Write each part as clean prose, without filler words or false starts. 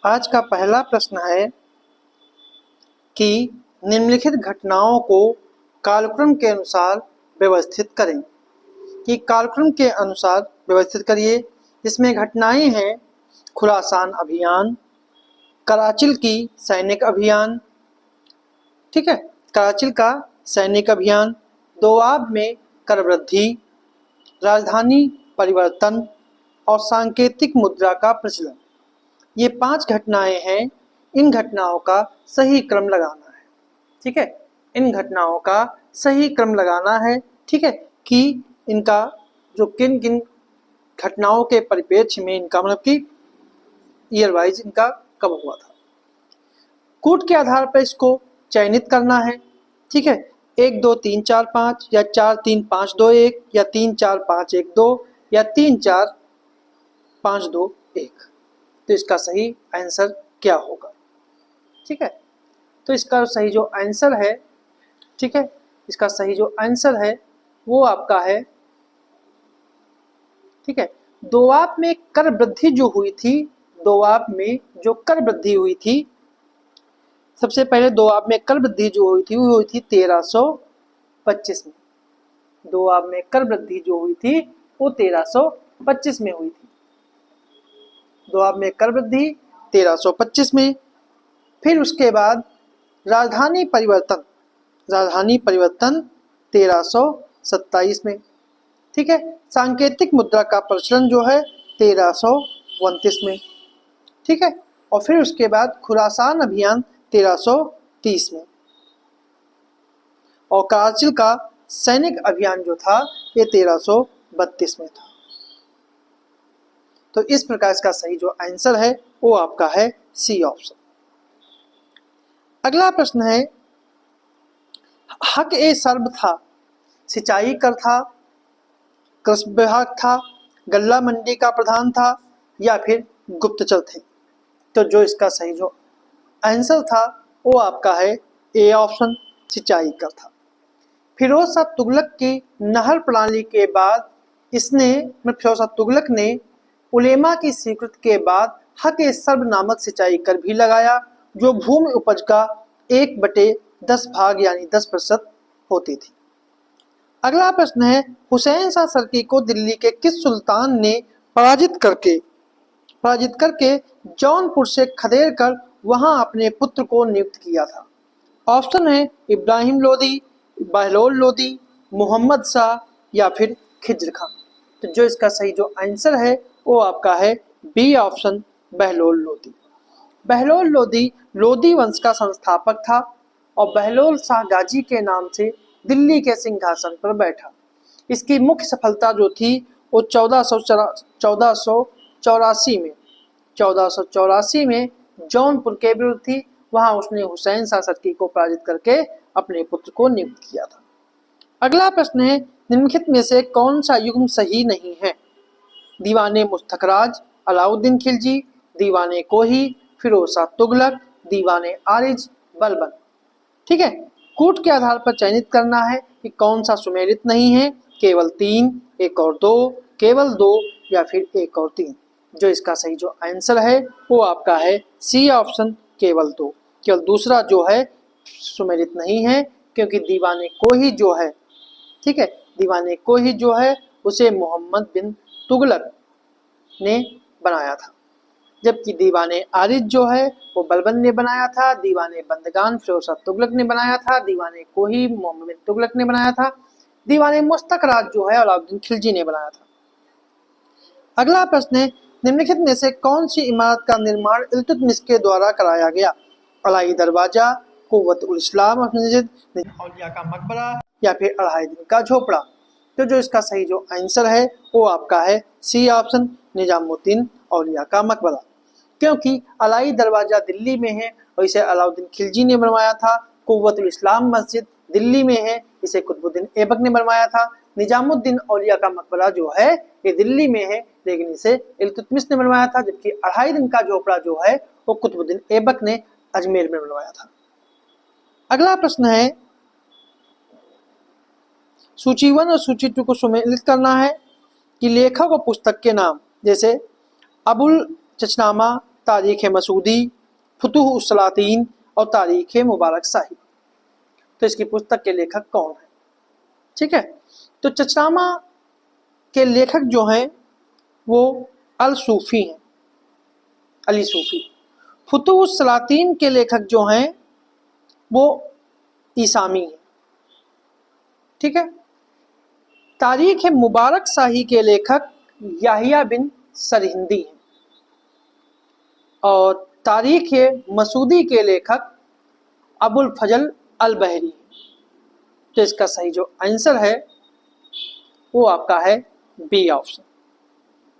आज का पहला प्रश्न है कि निम्नलिखित घटनाओं को कालक्रम के अनुसार व्यवस्थित करें। कि कालक्रम के अनुसार व्यवस्थित करिए। इसमें घटनाएं हैं खुरासान अभियान, कराचिल की सैनिक अभियान, ठीक है, कराचिल का सैनिक अभियान, दोआब में कर वृद्धि, राजधानी परिवर्तन और सांकेतिक मुद्रा का प्रचलन। ये 5 घटनाएं हैं। इन घटनाओं का सही क्रम लगाना है, ठीक है। इन घटनाओं का सही क्रम लगाना है, ठीक है, कि इनका जो किन किन घटनाओं के परिप्रेक्ष्य में इनका मतलब कि ईयर वाइज इनका कब हुआ था। कूट के आधार पर इसको चयनित करना है, ठीक है। 1 2 3 4 5 या 4 3 5 2 1 या 3 4 5 1 2 या 3 4 5 2 1। तो इसका सही आंसर क्या होगा, ठीक है। तो इसका सही जो आंसर है, ठीक है, इसका सही जो आंसर है वो आपका है, ठीक है, दोआब में कर वृद्धि जो हुई थी, दोआब में जो कर वृद्धि हुई थी, सबसे पहले दोआब में कर वृद्धि जो हुई थी वो हुई थी 1325 में। दोआब में कर वृद्धि जो हुई थी वो 1325 में हुई थी। दोआब में कर वृद्धि 1325 में। फिर उसके बाद राजधानी परिवर्तन 1327 में, ठीक है। सांकेतिक मुद्रा का प्रचलन जो है 1329 में, ठीक है। और फिर उसके बाद खुरासान अभियान 1330 में, और कराचिल का सैनिक अभियान जो था ये 1332 में था। तो इस प्रकार इसका सही जो आंसर है वो आपका है सी ऑप्शन। अगला प्रश्न है, हक ए सर्ब था, सिंचाई कर था, कृषि विभाग था, गल्ला मंडी का प्रधान था या फिर गुप्तचर थे। तो जो इसका सही जो आंसर था वो आपका है ए ऑप्शन, सिंचाई कर था। फिरोज शाह तुगलक की नहर प्रणाली के बाद फिरोज शाह तुगलक ने उलेमा की स्वीकृति के बाद हक ए सर्ब नामक सिंचाई कर भी लगाया, जो भूमि उपज का 1/10 भाग यानी 10% होती थी। अगला प्रश्न है, हुसैन शाह सरकी को दिल्ली के किस सुल्तान ने पराजित करके जौनपुर से खदेड़ कर वहां अपने पुत्र को नियुक्त किया था। ऑप्शन है इब्राहिम लोदी, बहलोल लोदी, मोहम्मद शाह या फिर खिज्र खान। तो जो इसका सही जो आंसर है वो आपका है बी ऑप्शन, बहलोल लोदी। बहलोल लोदी लोदी वंश का संस्थापक था और बहलोल शाह गाजी के नाम से दिल्ली के सिंहासन पर बैठा। इसकी मुख्य सफलता जो थी वो 1484 में जौनपुर के विरुद्ध थी। वहां उसने हुसैन शाह सरकी को पराजित करके अपने पुत्र को नियुक्त किया था। अगला प्रश्न है, निम्नलिखित में से कौन सा युग्म सही नहीं है। दीवाने मुस्तखराज, अलाउद्दीन खिलजी, दीवाने कोही, फिरोज शाह तुगलक, दीवाने आरिज, बलबन, ठीक है। कूट के आधार पर चयनित करना है कि कौन सा सुमेलित नहीं है, केवल 3, 1 और 2, केवल 2 या फिर 1 और 3। जो इसका सही जो आंसर है वो आपका है सी ऑप्शन, केवल 2। केवल दूसरा जो है सुमेलित नहीं है क्योंकि दीवाने कोही जो है, ठीक है, दीवाने कोही जो है उसे मोहम्मद बिन तुगलक ने बनाया था, जबकि दीवाने आरिज जो है वो बलबन ने बनाया था, दीवाने बंदगान फिरोज शाह तुगलक ने बनाया था, दीवाने कोही मोहम्मद बिन तुगलक ने बनाया था, दीवाने मुस्तखराज जो है अलाउद्दीन खिलजी ने बनाया था। अगला प्रश्न है, निम्नलिखित में से कौन सी इमारत का निर्माण इल्तुतमिश के द्वारा कराया गया। अलाई दरवाजा, कुव्वतुल इस्लाम मस्जिद, औलिया का मकबरा या फिर 2.5 दिन का झोपड़ा। तो जो इसका सही जो आंसर है वो आपका है सी ऑप्शन, निजामुद्दीन औलिया का मकबरा। क्योंकि अलाई दरवाजा दिल्ली में है और इसे अलाउद्दीन खिलजी ने बनवाया था। कुव्वतुल इस्लाम मस्जिद दिल्ली में है, इसे कुतुबुद्दीन ऐबक ने बनवाया था। निजामुद्दीन औलिया का मकबरा जो है ये दिल्ली में है लेकिन इसे इल्तुतमिश ने बनवाया था, जबकि 2.5 दिन का झोपड़ा जो है वो कुतुबुद्दीन ऐबक ने अजमेर में बनवाया था। अगला प्रश्न है, सूची 1 और सूची 2 को सम्मिलित करना है कि लेखक और पुस्तक के नाम, जैसे अबुल चचनामा, तारीख मसूदी, फुतूह उस सलातीन और तारीख मुबारक शाही। तो इसकी पुस्तक के लेखक कौन है? ठीक है, तो चचनामा के लेखक जो हैं वो अल सूफी हैं, अली सूफी। फुतूह उस सलातीन के लेखक जो हैं वो ईसामी हैं। ठीक है, तारीख मुबारक शाही के लेखक याहिया बिन सरहिंदी हैं और तारीख मसूदी के लेखक अबुल फजल अल बहरी हैं। तो इसका सही जो आंसर है वो आपका है बी ऑप्शन।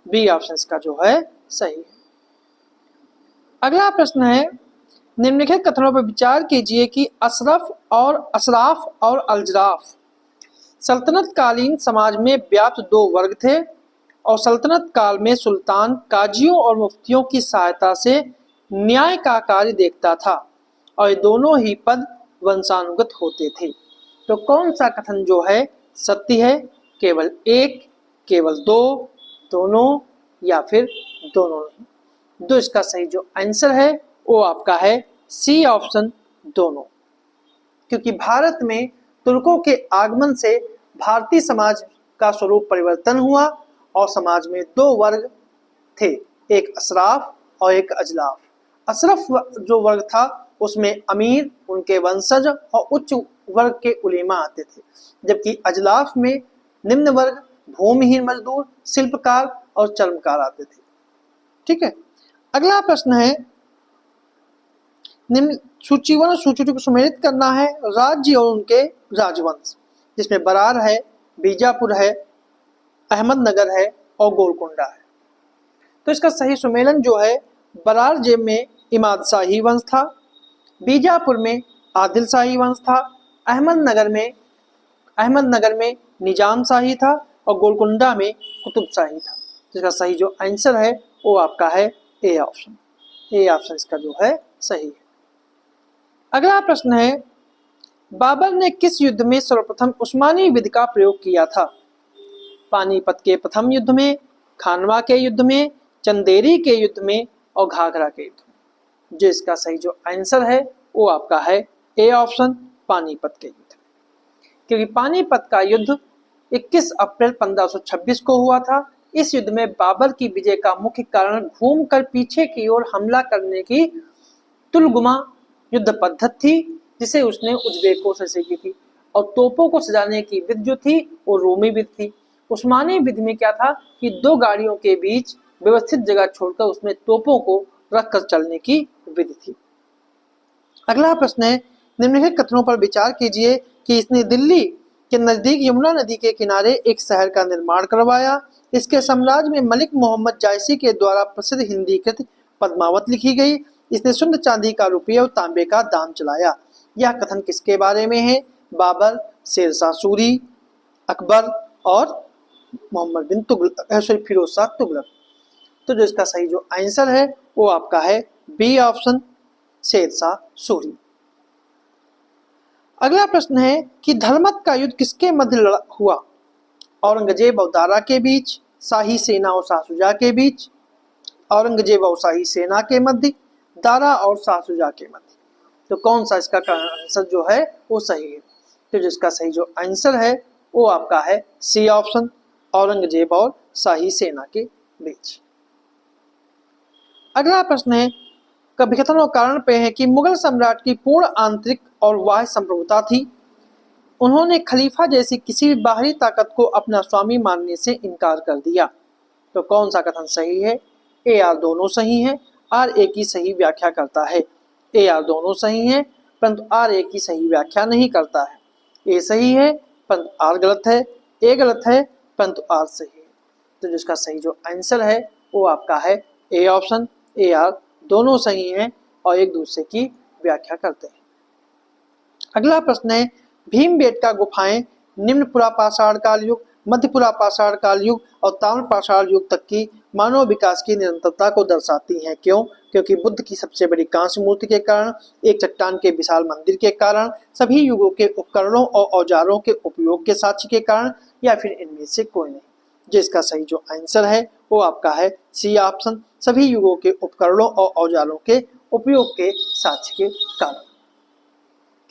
बी ऑप्शन इसका जो है सही है। अगला प्रश्न है, निम्नलिखित कथनों पर विचार कीजिए कि अशराफ और अल्जराफ सल्तनत कालीन समाज में व्याप्त दो वर्ग थे और सल्तनत काल में सुल्तान काजियों और मुफ्तियों की सहायता से न्याय का कार्य देखता था और ये दोनों ही पद वंशानुगत होते थे। तो कौन सा कथन जो है सत्य है? केवल एक, केवल दो, दोनों या फिर दोनों नहीं? तो इसका सही जो आंसर है वो आपका है सी ऑप्शन, दोनों। क्योंकि भारत में तुर्कों के आगमन से भारतीय समाज का स्वरूप परिवर्तन हुआ और समाज में दो वर्ग थे, एक अशराफ और एक अजलाफ। अशरफ जो वर्ग था उसमें अमीर, उनके वंशज और उच्च वर्ग के उलेमा आते थे, जबकि अजलाफ में निम्न वर्ग, भूमिहीन मजदूर, शिल्पकार और चर्मकार आते थे। ठीक है, अगला प्रश्न है, निम्न सूची को सुमेलित करना है राज्य और उनके राजवंश, जिसमें बरार है, बीजापुर है, अहमदनगर है और गोलकुंडा है। तो इसका सही सुमेलन जो है, बरार जेब में इमाद शाही वंश था, बीजापुर में आदिल शाही वंश था, अहमदनगर में निजाम शाही था और गोलकुंडा में कुतुब शाही था। जिसका सही जो आंसर है वो आपका है ए ऑप्शन। ए ऑप्शन इसका जो है सही है। अगला प्रश्न है, बाबर ने किस युद्ध में सर्वप्रथम उस्मानी विधि का प्रयोग किया था? पानीपत के प्रथम युद्ध में, खानवा के युद्ध में, चंदेरी के युद्ध में और घाघरा के युद्ध में? जो इसका सही जो आंसर है वो आपका है ए ऑप्शन, पानीपत के युद्ध। क्योंकि पानीपत का युद्ध 21 अप्रैल 1526 को हुआ था। इस युद्ध में बाबर की विजय का मुख्य कारण घूमकर पीछे की ओर हमला करने की तुलगुमा युद्ध पद्धति थी, जिसे उसने उज्बेकों से सीखी थी, और तोपों को सजाने की विधि जो थी वो रोमी विधि थी। उस्मानी विधि में क्या था कि दो गाड़ियों के बीच व्यवस्थित जगह छोड़कर उसमें तोपों को रखकर चलने की विधि थी। अगला प्रश्न है, निम्नलिखित कथनों पर विचार कीजिए कि इसने दिल्ली के नजदीक यमुना नदी के किनारे एक शहर का निर्माण करवाया। इसके साम्राज्य में मलिक मोहम्मद जायसी के द्वारा प्रसिद्ध हिंदी कृत पद्मावत लिखी गई। इसने शुद्ध चांदी का रुपये और तांबे का दाम चलाया। यह कथन किसके बारे में है? बाबर, शेरशाह सूरी, अकबर और मोहम्मद बिन तुगलक, फिरोज शाह तुगलक। तो जो इसका सही जो आंसर है वो आपका है बी ऑप्शन, शेरशाह सूरी। अगला प्रश्न है कि धर्मत का युद्ध किसके मध्य हुआ? औरंगजेब और दारा के बीच, शाही सेना और शाह शुजा के बीच, औरंगजेब और शाही सेना के मध्य, दारा और शाह शुजा के मध्य? तो कौन सा इसका आंसर जो है वो सही है? तो जिसका सही जो आंसर है वो आपका है सी ऑप्शन, औरंगजेब और शाही सेना के बीच। अगला प्रश्न है, कथन और कारण पे है कि मुगल सम्राट की पूर्ण आंतरिक और बाह्य संप्रभुता थी। उन्होंने खलीफा जैसी किसी भी बाहरी ताकत को अपना स्वामी मानने से इनकार कर दिया। तो कौन सा कथन सही है? ए आर दोनों सही हैं, आर ए की सही व्याख्या करता है। ए आर दोनों सही हैं परंतु आर ए की सही व्याख्या नहीं करता है। ए सही है परंतु आर गलत है, ए गलत है परंतु आर सही है। तो जिसका सही जो आंसर है वो आपका है ए ऑप्शन, ए आर दोनों सही हैं और एक दूसरे की व्याख्या करते हैं। अगला प्रश्न है, भीमबेटका गुफाएं निम्न पाषाण काल युग, मध्य पाषाण काल युग और ताम्र पाषाण युग तक की मानव विकास की निरंतरता को दर्शाती हैं। क्यों? क्योंकि बुद्ध की सबसे बड़ी कांस्य मूर्ति के कारण, एक चट्टान के विशाल मंदिर के कारण, सभी युगों के उपकरणों और औजारों के उपयोग के साक्ष्य के कारण, या फिर इनमें से कोई नहीं। जो इसका सही जो आंसर है वो आपका है सी ऑप्शन, सभी युगों के उपकरणों और औजारों के उपयोग के साक्ष्य के कारण।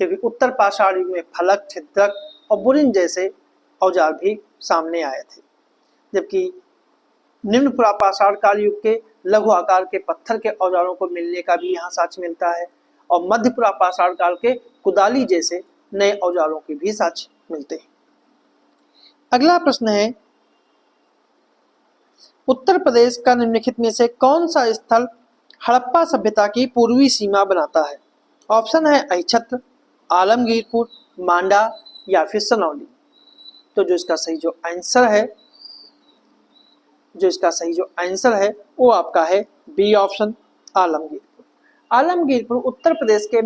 क्योंकि उत्तर पाषाण युग में फलक, छिद्रक और बुरिन जैसे औजार भी सामने आए थे, जबकि निम्न पुरापाषाण काल युग के लघु आकार के पत्थर के औजारों को मिलने का भी यहाँ साक्ष्य मिलता है, और मध्य पुरापाषाण काल के कुदाली जैसे नए औजारों के भी साक्ष्य मिलते हैं। अगला प्रश्न है, उत्तर प्रदेश का निम्नलिखित में से कौन सा स्थल हड़प्पा सभ्यता की पूर्वी सीमा बनाता है? ऑप्शन है अहिछत्र, आलमगीरपुर, मांडा या फिर सनौली। तो जो इसका सही जो आंसर है वो आपका है बी ऑप्शन, आलमगीरपुर। आलमगीरपुर उत्तर प्रदेश के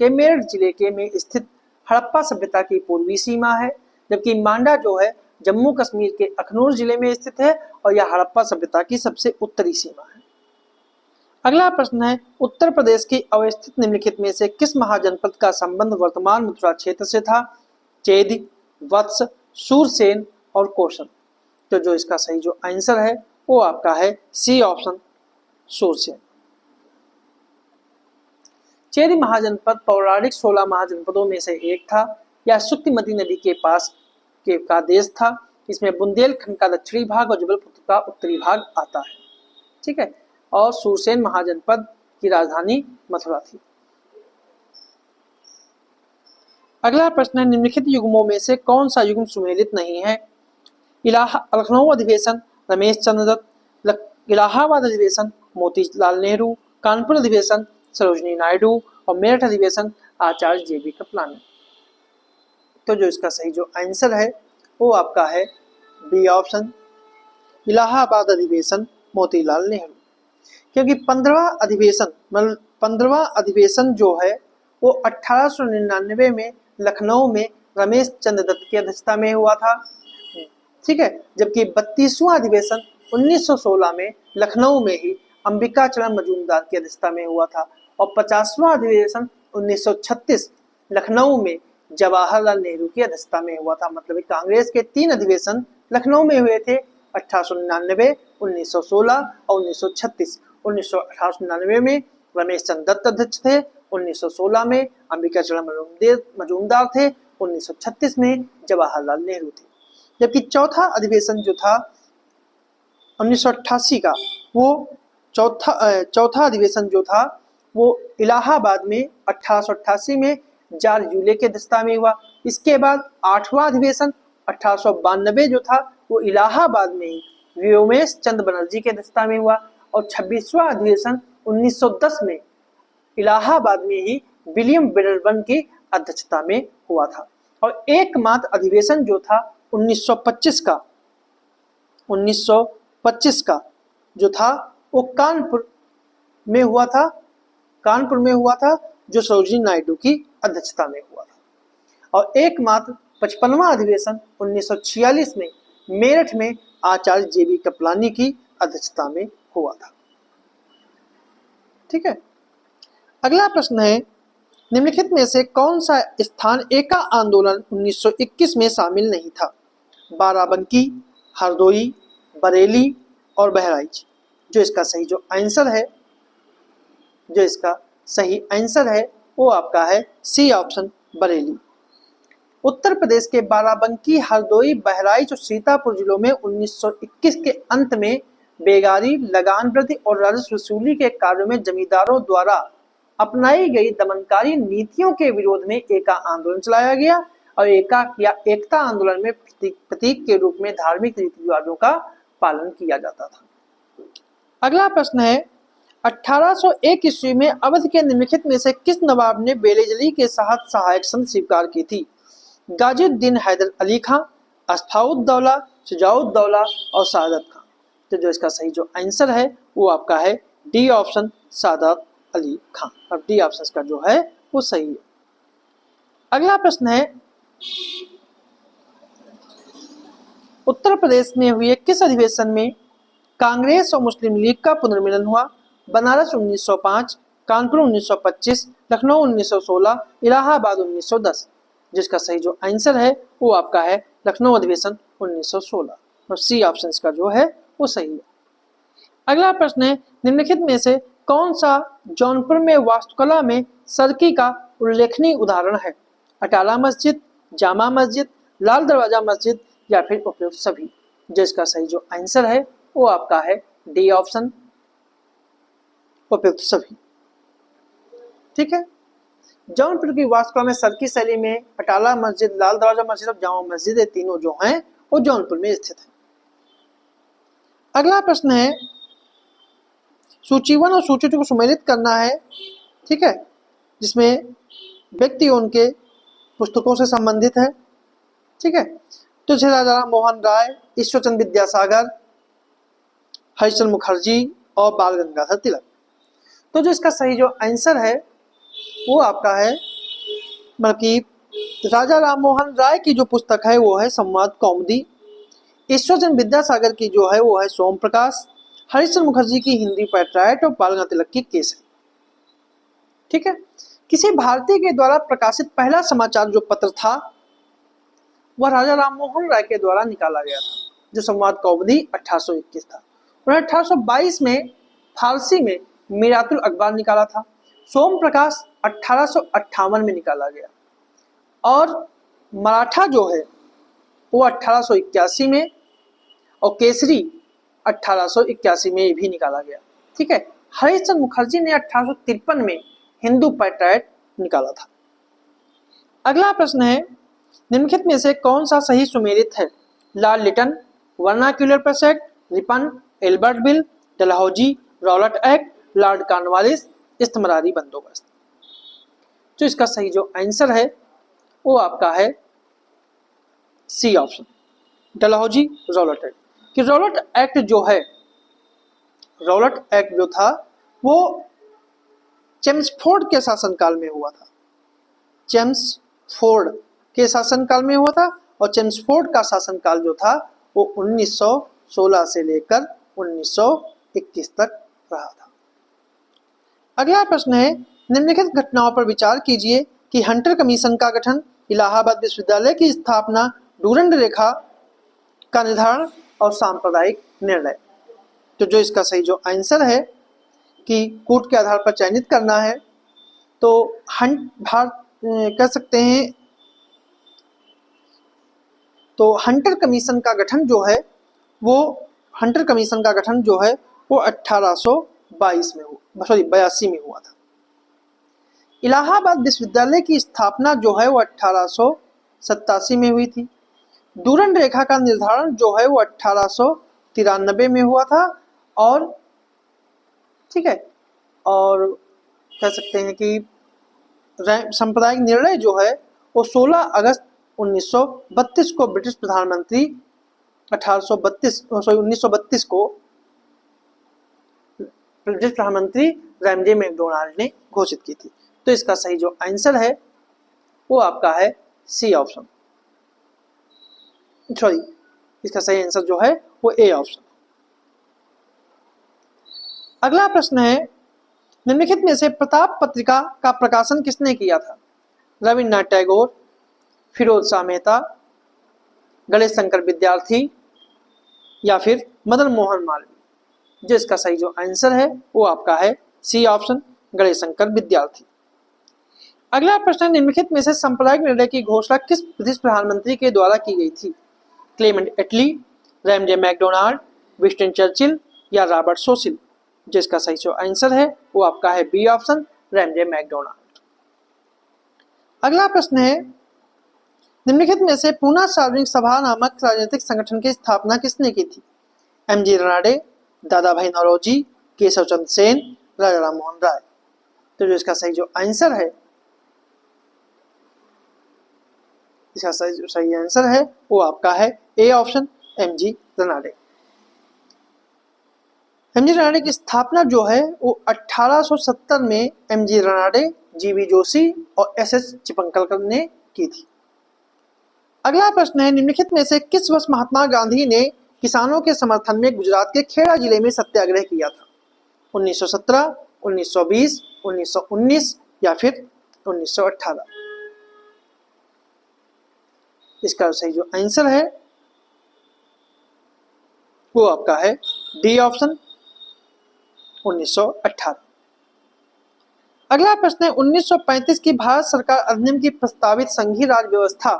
मेरठ जिले के में स्थित हड़प्पा सभ्यता की पूर्वी सीमा है, जबकि मांडा जो है जम्मू कश्मीर के अखनूर जिले में स्थित है और यह हड़प्पा सभ्यता की सबसे उत्तरी सीमा है। अगला प्रश्न है, उत्तर प्रदेश की अवस्थित निम्नलिखित में से किस महाजनपद का संबंध वर्तमान मथुरा क्षेत्र से था? चेदी, वत्स, सूरसेन और कौशन। तो जो इसका सही जो आंसर है वो आपका है सी ऑप्शन, सूरसेन। चेदी महाजनपद पौराणिक 16 महाजनपदों में से एक था। यह शुक्तिमती नदी के पास का देश था। इसमें बुंदेलखंड का दक्षिणी भाग और जबलपुर का उत्तरी भाग आता है। ठीक है, और सूरसेन महाजनपद की राजधानी मथुरा थी। अगला प्रश्न है, निम्नलिखित युग्मों में से कौन सा युग्म सुमेलित नहीं है? लखनऊ अधिवेशन रमेश चंद्र दत्त, इलाहाबाद अधिवेशन मोतीलाल नेहरू, कानपुर अधिवेशन सरोजिनी नायडू और मेरठ अधिवेशन आचार्य जेबी कृपलानी। तो जो इसका सही जो आंसर है वो आपका है बी ऑप्शन, इलाहाबाद अधिवेशन मोतीलाल नेहरू। क्योंकि 15वां अधिवेशन जो है वो 1899 में लखनऊ में रमेश चंद्र दत्त की अध्यक्षता में हुआ था। ठीक है, जबकि 32वां अधिवेशन 1916 में लखनऊ में ही अंबिकाचरण मजूमदार की अध्यक्षता में हुआ था, और 50वां अधिवेशन 1936 लखनऊ में जवाहरलाल नेहरू की अध्यक्षता में हुआ था। मतलब कांग्रेस के 3 अधिवेशन लखनऊ में हुए थे, 1899, 1916 और 1936। 1899 में रमेश चंद्र दत्त अध्यक्ष थे, 1916 में अंबिकाचरण मजूमदार थे, 1936 में जवाहरलाल नेहरू थे। जबकि चौथा अधिवेशन जो था 1988 का, वो चौथा अधिवेशन जो था वो इलाहाबाद में 1888 में जॉर्ज यूले के अध्यक्षता में हुआ। इसके बाद 8वां अधिवेशन 1892 जो था वो इलाहाबाद में ही व्योमेश चंद्र बनर्जी के अध्यक्षता में हुआ, और 26वां अधिवेशन 1910 में इलाहाबाद में ही विलियम बेडरबर्न की अध्यक्षता में हुआ था। और एकमात्र अधिवेशन जो था 1925 का जो था वो कानपुर में हुआ था, जो सरोजिनी नायडू की अध्यक्षता में हुआ था। और एकमात्र 55वां अधिवेशन 1946 में मेरठ में आचार्य जेबी कृपलानी की अध्यक्षता में हुआ था। ठीक है, अगला प्रश्न है, निम्नलिखित में से कौन सा स्थान एका आंदोलन 1921 में शामिल नहीं था? बाराबंकी, हरदोई, बरेली और बहराइच। जो इसका सही आंसर है वो आपका है सी ऑप्शन, बरेली। उत्तर प्रदेश के बाराबंकी, हरदोई, बहराइच और सीतापुर जिलों में 1921 के अंत में बेगारी, लगान वृद्धि और राजस्व वसूली के कार्यों में जमींदारों द्वारा अपनाई गई दमनकारी नीतियों के विरोध में एका आंदोलन चलाया गया, और एकता आंदोलन में प्रतीक के रूप में धार्मिक रीति रिवाजों का पालन किया जाता था। अगला प्रश्न है, 1801 ईस्वी में अवध के निम्नलिखित में से किस नवाब ने बेलेजली के साथ सहायक संधि स्वीकार की थी? गाजीउद्दीन हैदर अली खां, अस्फाउद्दौला, शुजाउद्दौला और सादत खां। तो जो इसका सही जो आंसर है वो आपका है डी ऑप्शन, सादत अली खां। और डी ऑप्शन का जो है वो सही है। अगला प्रश्न है, उत्तर प्रदेश में हुए किस अधिवेशन में कांग्रेस और मुस्लिम लीग का पुनर्मिलन हुआ? बनारस 1905, कानपुर 1925, लखनऊ 1916, इलाहाबाद 1910। जिसका सही जो आंसर है वो आपका है लखनऊ अधिवेशन 1916। और सी ऑप्शन का जो है वो सही है। अगला प्रश्न है, निम्नलिखित में से कौन सा जौनपुर में वास्तुकला में सर्की का उल्लेखनीय उदाहरण है? अटाला मस्जिद, जामा मस्जिद, लाल दरवाजा मस्जिद या फिर उपयुक्त सभी। जिसका सही जो आंसर है वो आपका है डी ऑप्शन, उपयुक्त सभी। ठीक है, जौनपुर की वास्तुकला में सर्की शैली में अटाला मस्जिद, लाल दरवाजा मस्जिद और जामा मस्जिद, ये तीनों जो हैं वो जौनपुर में स्थित है। अगला प्रश्न है, सूची 1 और सूची 2 को सुमेलित करना है। ठीक है, जिसमें व्यक्ति उनके पुस्तकों से संबंधित है। ठीक है, तो राजा राम मोहन राय, ईश्वरचंद्र विद्यासागर, हरिश्चंद्र मुखर्जी और बाल गंगाधर तिलक। तो जो इसका सही जो आंसर है वो आपका है, मतलब कि राजा राम मोहन राय की जो पुस्तक है वो है संवाद कौमुदी, ईश्वरचंद्र विद्यासागर की जो है वो है सोम प्रकाश, हरिश्चंद्र मुखर्जी की हिंदी पैट्राइट और बाल गंगाधर तिलक की केसरी। ठीक है, किसी भारतीय के द्वारा प्रकाशित पहला समाचार जो पत्र था वह राजा राम मोहन राय के द्वारा निकाला गया था, जो संवाद कौमुदी 1821 था। और 1822 में फारसी में मीरातुल अखबार निकाला था। सोम प्रकाश 1858 में निकाला गया और मराठा जो है वो 1881 में और केसरी 1881 में भी निकाला गया। ठीक है, हरिश्चंद्र मुखर्जी ने 1853 में हिंदू पैट्राइट निकाला था। अगला प्रश्न है, निम्नलिखित में से कौन सा सही सुमेलित है? Lord Lytton, vernacular press act, Ripon, Albert bill, Dalhousie, Rowlatt act, Lord Cornwallis, इस्तेमरारी बंदोबस्त। तो इसका सही जो आंसर है वो आपका है C option, Dalhousie Rowlatt act. कि रॉलेट एक्ट जो है, रॉलेट एक्ट जो था वो चेम्सफोर्ड के शासनकाल में हुआ था। चेम्सफोर्ड के शासनकाल में हुआ था और चेम्सफोर्ड का शासनकाल जो था वो 1916 से लेकर 1921 तक रहा था। अगला प्रश्न है, निम्नलिखित घटनाओं पर विचार कीजिए कि हंटर कमीशन का गठन, इलाहाबाद विश्वविद्यालय की स्थापना, डूरंड रेखा का निर्धारण और सांप्रदायिक निर्णय। तो जो इसका सही जो आंसर है कि कूट के आधार पर चयनित करना है, तो कह सकते हैं, तो हंटर कमीशन का गठन जो है वो 1822 में हुआ, 82 में हुआ था। इलाहाबाद विश्वविद्यालय की स्थापना जो है वो 1887 में हुई थी। डूरंड रेखा का निर्धारण जो है वो 1893 में हुआ था। और ठीक है, और कह सकते हैं कि सांप्रदायिक निर्णय जो है वो 16 अगस्त 1932 को ब्रिटिश प्रधानमंत्री 1932 को ब्रिटिश प्रधानमंत्री रैमजे मैकडोनाल्ड ने घोषित की थी। तो इसका सही जो आंसर है वो आपका है सी ऑप्शन, सॉरी, इसका सही आंसर जो है वो ए ऑप्शन। अगला प्रश्न है, निम्नलिखित में से प्रताप पत्रिका का प्रकाशन किसने किया था? रविन्द्रनाथ टैगोर, फिरोज शाह मेहता, गणेश शंकर विद्यार्थी या फिर मदन मोहन मालवीय। जिसका सही जो आंसर है वो आपका है सी ऑप्शन, गणेश शंकर विद्यार्थी। अगला प्रश्न, निम्नलिखित में से सांप्रदायिक निर्णय की घोषणा किस ब्रिटिश प्रधानमंत्री के द्वारा की गई थी? क्लेमेंट एटली, रैमजे मैकडोनाल्ड, विंस्टन चर्चिल या रॉबर्ट सोसिल। जिसका सही जो आंसर है वो आपका है बी ऑप्शन, रैमजे मैकडोनाल्ड। अगला प्रश्न है, निम्नलिखित में से पूना सार्वजनिक सभा नामक राजनीतिक संगठन की स्थापना किसने की थी? एमजी रनाडे, दादा भाई नौरोजी, केशव चंद्र सेन, राजा राम मोहन राय। तो जो इसका सही जो आंसर है, इसका सही आंसर है वो आपका है A option, MG Ranade. MG Ranade की स्थापना जो है वो 1870 में एमजी रनाडे, जीवी जोशी और एसएस चिपंकलकर ने की थी। अगला प्रश्न है, निम्नलिखित में से किस वर्ष महात्मा गांधी ने किसानों के समर्थन में गुजरात के खेड़ा जिले में सत्याग्रह किया था? 1917, 1920, 1919 या फिर 1918। इसका सही जो आंसर है वो आपका है डी ऑप्शन 1918। अगला प्रश्न है 1935 की भारत सरकार अधिनियम की प्रस्तावित संघीय राज व्यवस्था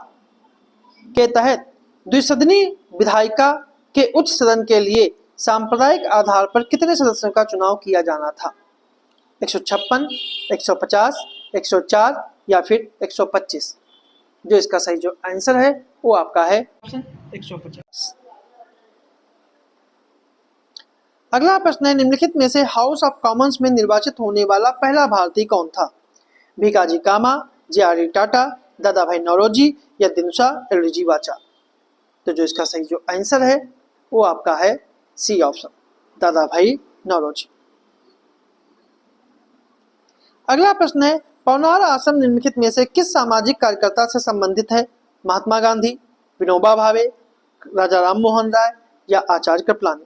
के तहत द्विसदनी विधायिका के उच्च सदन के लिए सांप्रदायिक आधार पर कितने सदस्यों का चुनाव किया जाना था? 156, 150, 104 या फिर 125? जो इसका सही जो आंसर है वो आपका है ऑप्शन 150। अगला प्रश्न है निम्नलिखित में से हाउस ऑफ कॉमन्स में निर्वाचित होने वाला पहला भारतीय कौन था? भिकाजी कामा, जे.आर.डी. टाटा, दादा भाई नौरोजी या दिनुशा एलडीजी वाचा? तो जो इसका सही जो आंसर है वो आपका है सी ऑप्शन, दादा भाई नौरोजी। अगला प्रश्न है पवनार आश्रम निम्नलिखित में से किस सामाजिक कार्यकर्ता से संबंधित है? महात्मा गांधी, विनोबा भावे, राजा राम मोहन राय या आचार्य कृपलानी?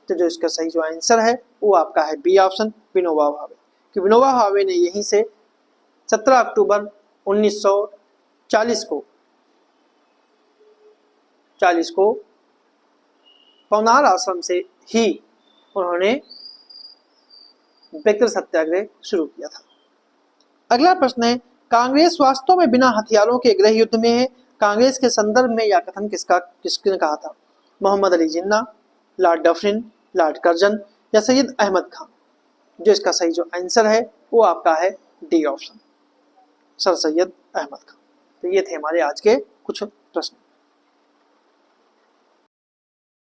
तो जो इसका सही जो आंसर है वो आपका है बी ऑप्शन, विनोबा भावे। कि विनोबा भावे ने यहीं से 17 अक्टूबर 1940 को पवनार आश्रम से ही उन्होंने व्यक्ति सत्याग्रह शुरू किया था। अगला प्रश्न है कांग्रेस वास्तव में बिना हथियारों के गृह युद्ध में है। कांग्रेस के संदर्भ में यह कथन किसने कहा था? Mohammad Ali Jinnah, Lord Dufferin, Lord Curzon या सैयद अहमद खान? जो इसका सही जो आंसर है वो आपका है D option, sir Syed Ahmad Khan. तो ये थे हमारे आज के कुछ प्रश्न।